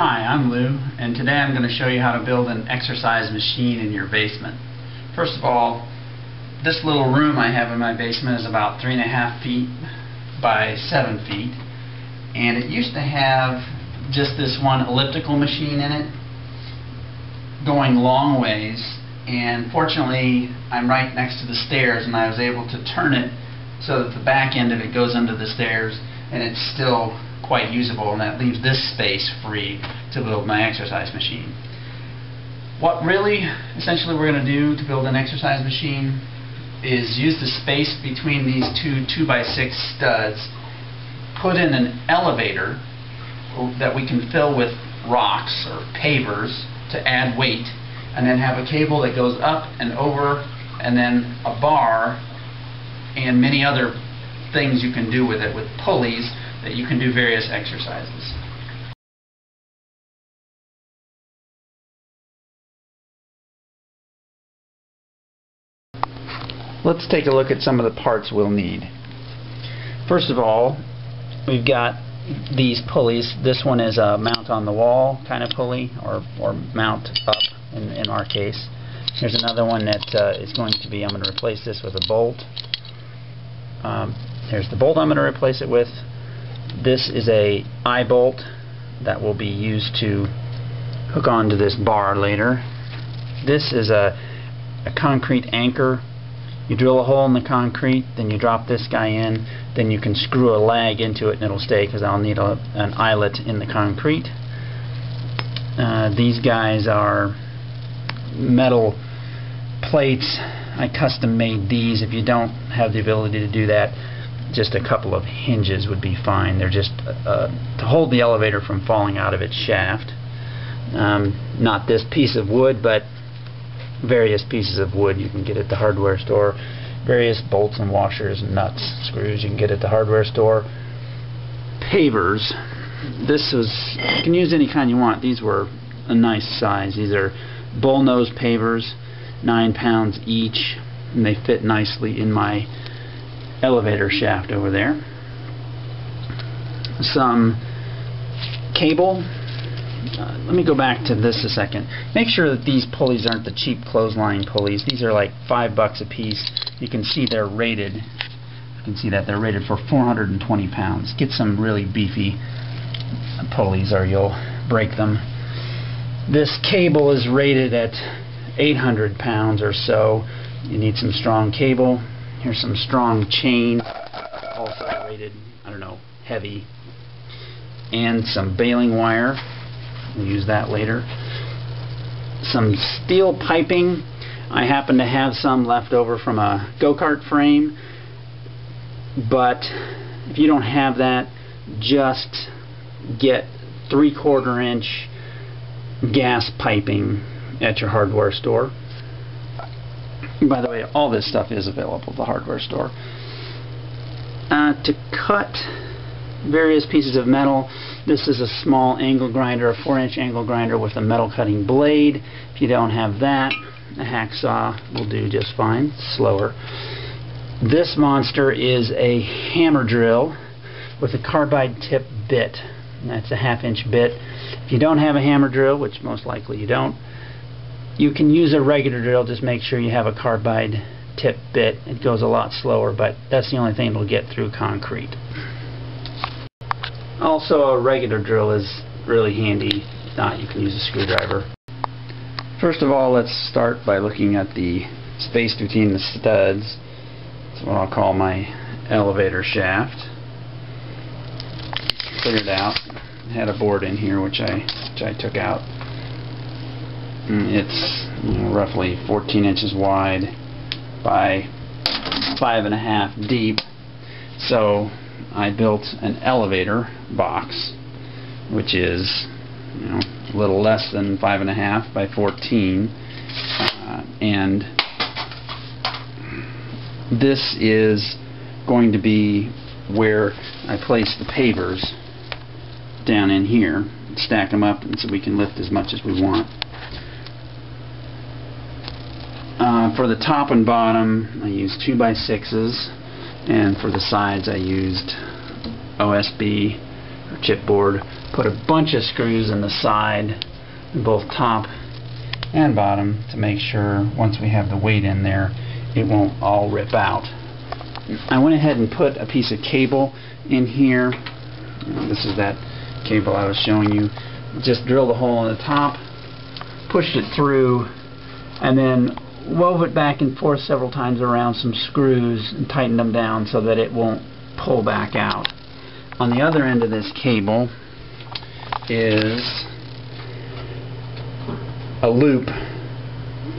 Hi, I'm Lou, and today I'm going to show you how to build an exercise machine in your basement. First of all, this little room I have in my basement is about 3.5 feet by 7 feet, and it used to have just this one elliptical machine in it going long ways, and fortunately I'm right next to the stairs and I was able to turn it so that the back end of it goes under the stairs and it's still quite usable, and that leaves this space free to build my exercise machine. What really essentially we're going to do to build an exercise machine is use the space between these two 2x6 studs, put in an elevator that we can fill with rocks or pavers to add weight, and then have a cable that goes up and over, and then a bar and many other things you can do with it, with pulleys that you can do various exercises. Let's take a look at some of the parts we'll need. First of all, we've got these pulleys. This one is a mount on the wall kind of pulley, or mount up in our case. Here's another one that is going to be, I'm going to replace this with a bolt. Here's the bolt I'm going to replace it with. This is a eye bolt that will be used to hook onto this bar later. This is a concrete anchor. You drill a hole in the concrete, then you drop this guy in, then you can screw a lag into it and it'll stay, because I'll need an eyelet in the concrete. These guys are metal plates. I custom made these. If you don't have the ability to do that, just a couple of hinges would be fine. They're just to hold the elevator from falling out of its shaft. Not this piece of wood, but various pieces of wood you can get at the hardware store. Various bolts and washers and nuts, screws you can get at the hardware store. Pavers. You can use any kind you want. These were a nice size. These are bullnose pavers, 9 pounds each, and they fit nicely in my elevator shaft over there. Some cable. Let me go back to this a second. Make sure that these pulleys aren't the cheap clothesline pulleys. These are like $5 a piece. You can see they're rated. You can see that they're rated for 420 pounds. Get some really beefy pulleys or you'll break them. This cable is rated at 800 pounds or so. You need some strong cable. Here's some strong chain, also rated, I don't know, heavy. And some baling wire. We'll use that later. Some steel piping. I happen to have some left over from a go-kart frame, but if you don't have that, just get 3/4 inch gas piping at your hardware store. By the way, all this stuff is available at the hardware store. To cut various pieces of metal, this is a small angle grinder, a 4-inch angle grinder with a metal cutting blade. If you don't have that, a hacksaw will do just fine, slower. This monster is a hammer drill with a carbide tip bit. That's a 1/2-inch bit. If you don't have a hammer drill, which most likely you don't, you can use a regular drill. Just make sure you have a carbide tip bit. It goes a lot slower, but that's the only thing that'll get through concrete. Also, a regular drill is really handy. If not, you can use a screwdriver. First of all, let's start by looking at the space between the studs. That's what I'll call my elevator shaft. Figured out. I had a board in here which I took out. It's roughly 14 inches wide by 5.5 deep. So I built an elevator box, which is a little less than 5.5 by 14, and this is going to be where I place the pavers down in here, stack them up, and so we can lift as much as we want. For the top and bottom, I used 2x6s, and for the sides I used OSB or chipboard. Put a bunch of screws in the side, both top and bottom, to make sure once we have the weight in there, it won't all rip out. I went ahead and put a piece of cable in here. This is that cable I was showing you. Just drilled a hole in the top, pushed it through, and then wove it back and forth several times around some screws and tightened them down so that it won't pull back out. On the other end of this cable is a loop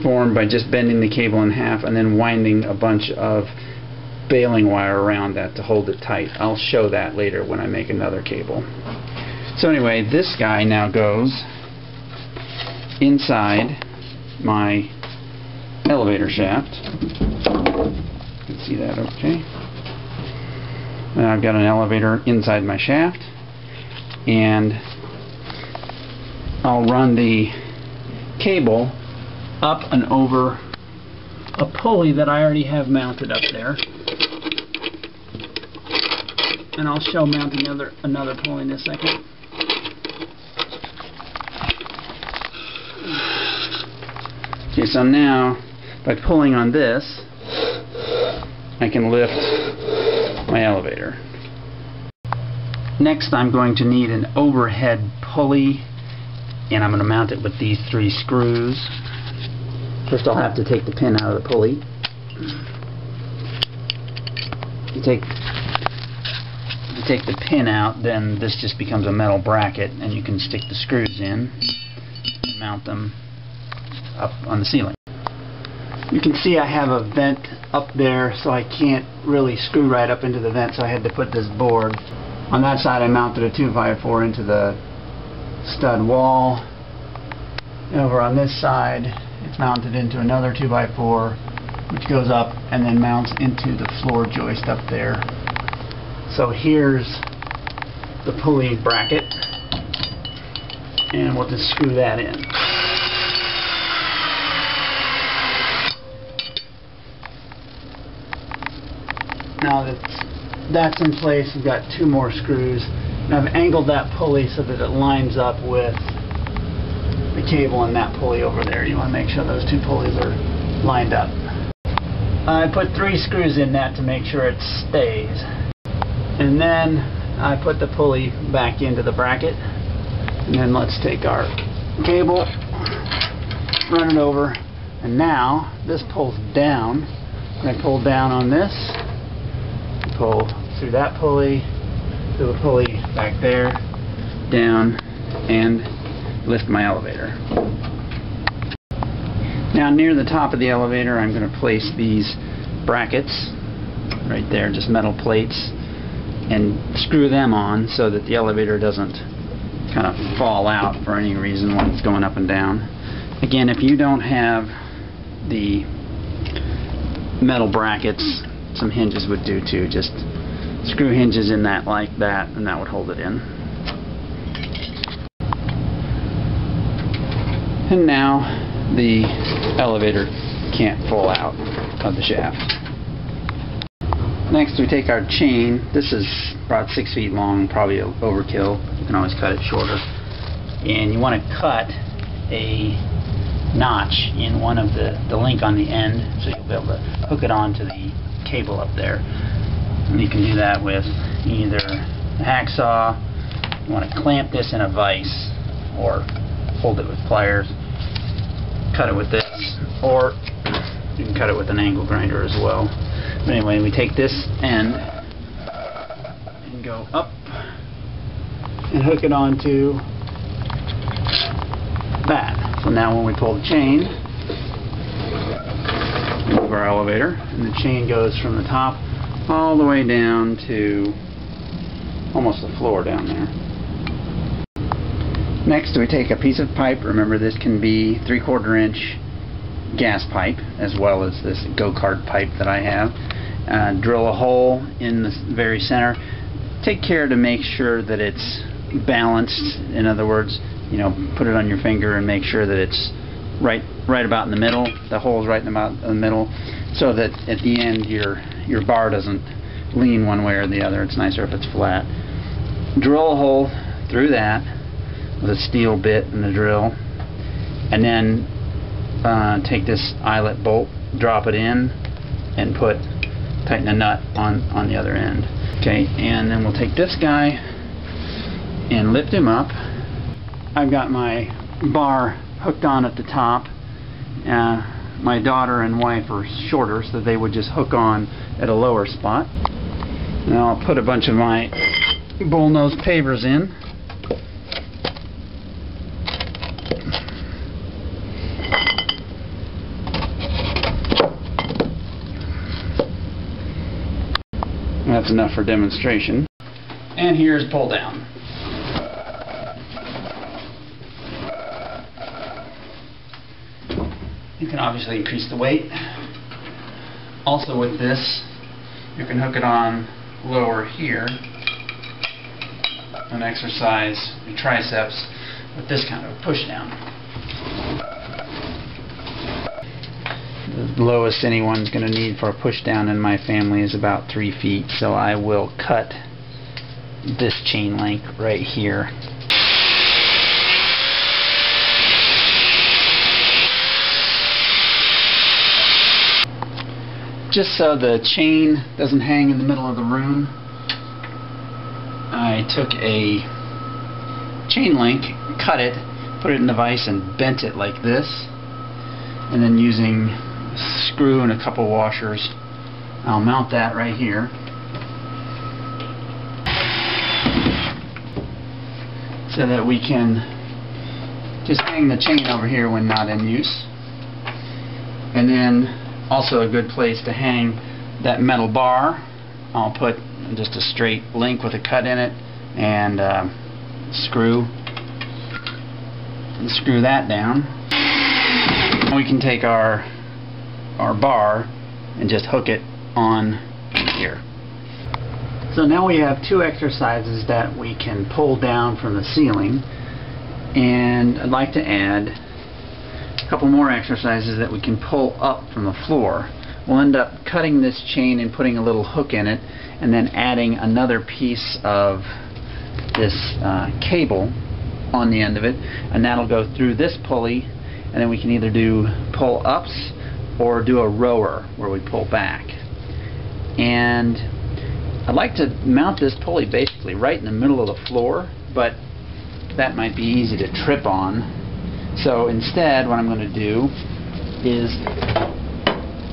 formed by just bending the cable in half and then winding a bunch of baling wire around that to hold it tight. I'll show that later when I make another cable. So anyway, this guy now goes inside my elevator shaft. You can see that okay. And I've got an elevator inside my shaft, and I'll run the cable up and over a pulley that I already have mounted up there. And I'll show mounting another pulley in a second. Okay, so now by pulling on this, I can lift my elevator. Next, I'm going to need an overhead pulley, and I'm going to mount it with these 3 screws. First, I'll have to take the pin out of the pulley. You take the pin out, then this just becomes a metal bracket, and you can stick the screws in and mount them up on the ceiling. You can see I have a vent up there, so I can't really screw right up into the vent, so I had to put this board. On that side, I mounted a 2x4 into the stud wall. And over on this side, it's mounted into another 2x4, which goes up and then mounts into the floor joist up there. So here's the pulley bracket, and we'll just screw that in. Now that's in place, we've got 2 more screws. And I've angled that pulley so that it lines up with the cable and that pulley over there. You want to make sure those 2 pulleys are lined up. I put 3 screws in that to make sure it stays. And then I put the pulley back into the bracket. And then let's take our cable, run it over, and now this pulls down. When I pull down on this, pull through that pulley, through the pulley back there, down, and lift my elevator. Now near the top of the elevator, I'm going to place these brackets right there, just metal plates, and screw them on so that the elevator doesn't kind of fall out for any reason when it's going up and down. Again, if you don't have the metal brackets, some hinges would do too. Just screw hinges in that like that, and that would hold it in. And now the elevator can't fall out of the shaft. Next, we take our chain. This is about 6 feet long, probably overkill. You can always cut it shorter. And you want to cut a notch in one of the link on the end, so you'll be able to hook it onto the cable up there. And you can do that with either a hacksaw. You want to clamp this in a vise or hold it with pliers. Cut it with this, or you can cut it with an angle grinder as well. But anyway, we take this end and go up and hook it onto that. So now when we pull the chain, we move our elevator, and the chain goes from the top all the way down to almost the floor down there. Next, we take a piece of pipe. Remember, this can be 3/4 inch gas pipe as well as this go-kart pipe that I have. Drill a hole in the very center. Take care to make sure that it's balanced. In other words, you know, put it on your finger and make sure that it's right about in the middle. The hole's right about in the middle, so that at the end your bar doesn't lean one way or the other. It's nicer if it's flat. drill a hole through that with a steel bit and a drill, and then take this eyelet bolt, drop it in, and tighten a nut on the other end. Okay, and then we'll take this guy and lift him up. I've got my bar hooked on at the top. My daughter and wife are shorter, so they would just hook on at a lower spot. Now I'll put a bunch of my bullnose pavers in. That's enough for demonstration. And here's pull down. You can obviously increase the weight. Also with this, you can hook it on lower here and exercise your triceps with this kind of a push down. The lowest anyone's going to need for a push down in my family is about 3 feet, so I will cut this chain link right here. Just so the chain doesn't hang in the middle of the room, I took a chain link, cut it, put it in the vise and bent it like this, and then using a screw and a couple washers, I'll mount that right here. So that we can just hang the chain over here when not in use. And then also a good place to hang that metal bar. I'll put just a straight link with a cut in it and screw that down. We can take our bar and just hook it on here. So now we have 2 exercises that we can pull down from the ceiling, and I'd like to add a couple more exercises that we can pull up from the floor. We'll end up cutting this chain and putting a little hook in it, and then adding another piece of this cable on the end of it, and that'll go through this pulley, and then we can either do pull-ups or do a rower where we pull back. And I'd like to mount this pulley basically right in the middle of the floor, but that might be easy to trip on. So instead, what I'm going to do is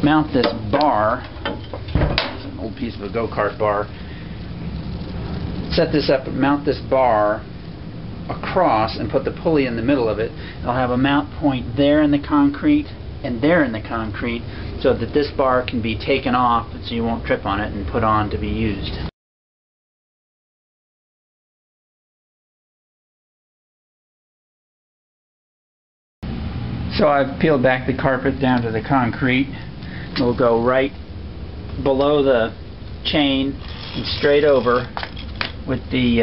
mount this bar. It's an old piece of a go-kart bar. Set this up and mount this bar across and put the pulley in the middle of it. I'll have a mount point there in the concrete and there in the concrete, so that this bar can be taken off so you won't trip on it and put on to be used. So I've peeled back the carpet down to the concrete. We'll go right below the chain and straight over with the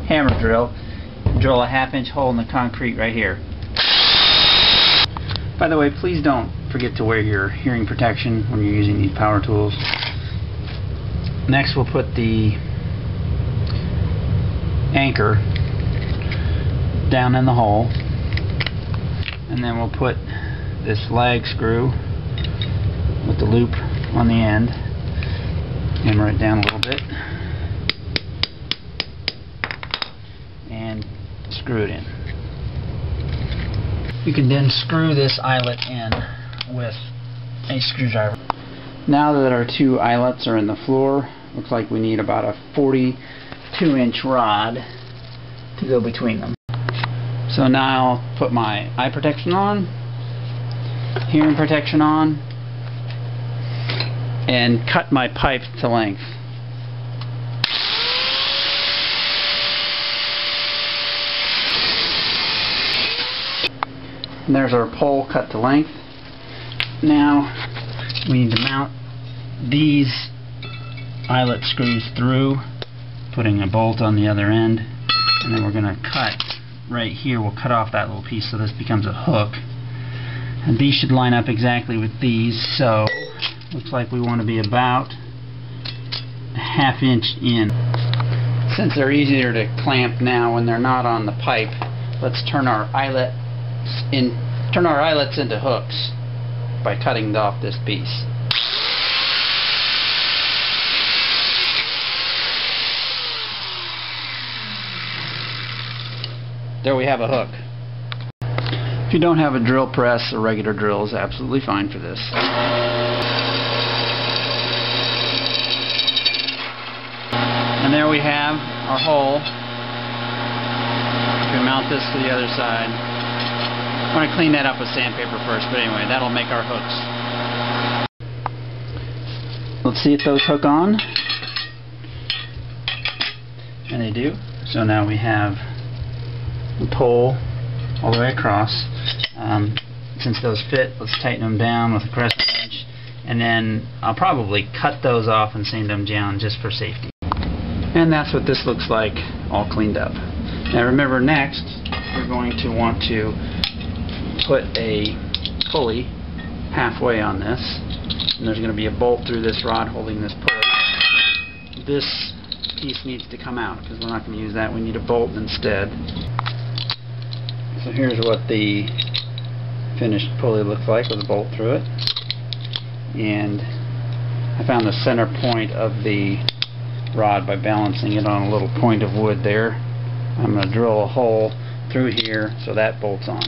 hammer drill. Drill a 1/2 inch hole in the concrete right here. By the way, please don't forget to wear your hearing protection when you're using these power tools. Next we'll put the anchor down in the hole, and then we'll put this lag screw with the loop on the end, hammer it down a little bit, and screw it in. You can then screw this eyelet in with a screwdriver. Now that our 2 eyelets are in the floor, looks like we need about a 42-inch rod to go between them. So now I'll put my eye protection on, hearing protection on, and cut my pipe to length. And there's our pole cut to length. Now we need to mount these eyelet screws through, putting a bolt on the other end, and then we're going to cut right here. We'll cut off that little piece so this becomes a hook, and these should line up exactly with these. So looks like we want to be about a 1/2 inch in. since they're easier to clamp now when they're not on the pipe, let's turn our eyelets into hooks by cutting off this piece. There we have a hook. If you don't have a drill press, a regular drill is absolutely fine for this. And there we have our hole. We can mount this to the other side. I want to clean that up with sandpaper first, but anyway, that'll make our hooks. Let's see if those hook on. And they do. So now we have the pole all the way across. Since those fit, let's tighten them down with a crescent wrench, and then I'll probably cut those off and sand them down just for safety. And that's what this looks like, all cleaned up. Now remember, next we're going to want to put a pulley halfway on this, and there's going to be a bolt through this rod holding this pulley. This piece needs to come out because we're not going to use that. We need a bolt instead. So here's what the finished pulley looks like with a bolt through it. And I found the center point of the rod by balancing it on a little point of wood there. I'm going to drill a hole through here so that bolts on.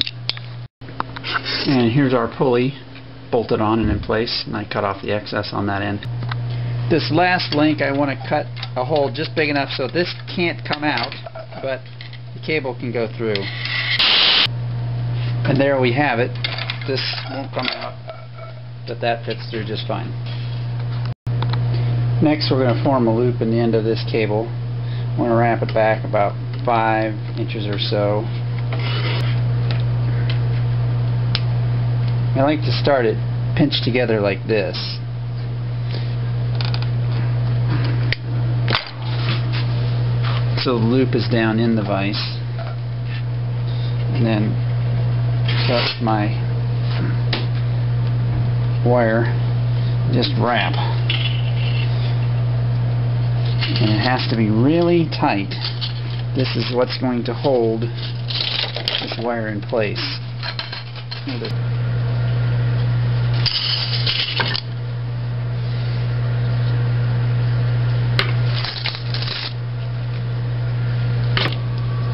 And here's our pulley bolted on and in place, and I cut off the excess on that end. This last link I want to cut a hole just big enough so this can't come out, but the cable can go through. And there we have it. This won't come out, but that fits through just fine. Next we're going to form a loop in the end of this cable. I'm going to wrap it back about 5 inches or so. I like to start it pinched together like this. So the loop is down in the vise. And then cut my wire, just wrap. And it has to be really tight. This is what's going to hold this wire in place.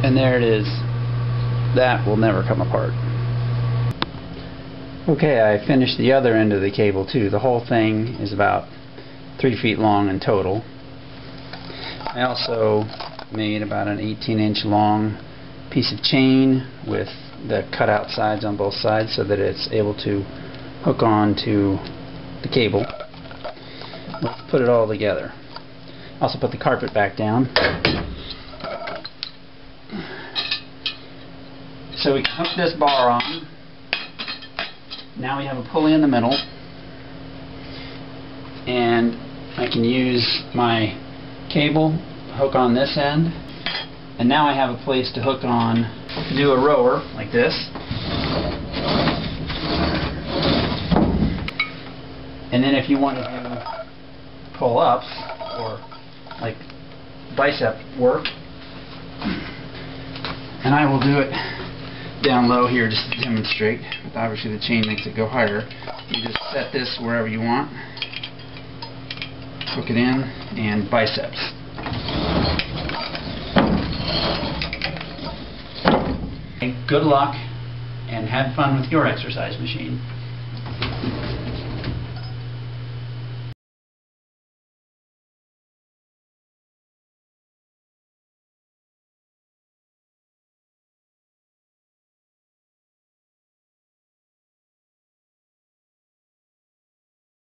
And there it is. That will never come apart. Okay, I finished the other end of the cable too. The whole thing is about 3 feet long in total. I also made about an 18-inch long piece of chain with the cutout sides on both sides so that it's able to hook on to the cable. Let's put it all together. Also put the carpet back down. So we can hook this bar on. Now we have a pulley in the middle, and I can use my cable hook on this end, and now I have a place to hook on to do a rower like this. And then if you want to do pull-ups or like bicep work, and I will do it down low here just to demonstrate. Obviously the chain makes it go higher. You just set this wherever you want, hook it in, and biceps. Okay, good luck and have fun with your exercise machine.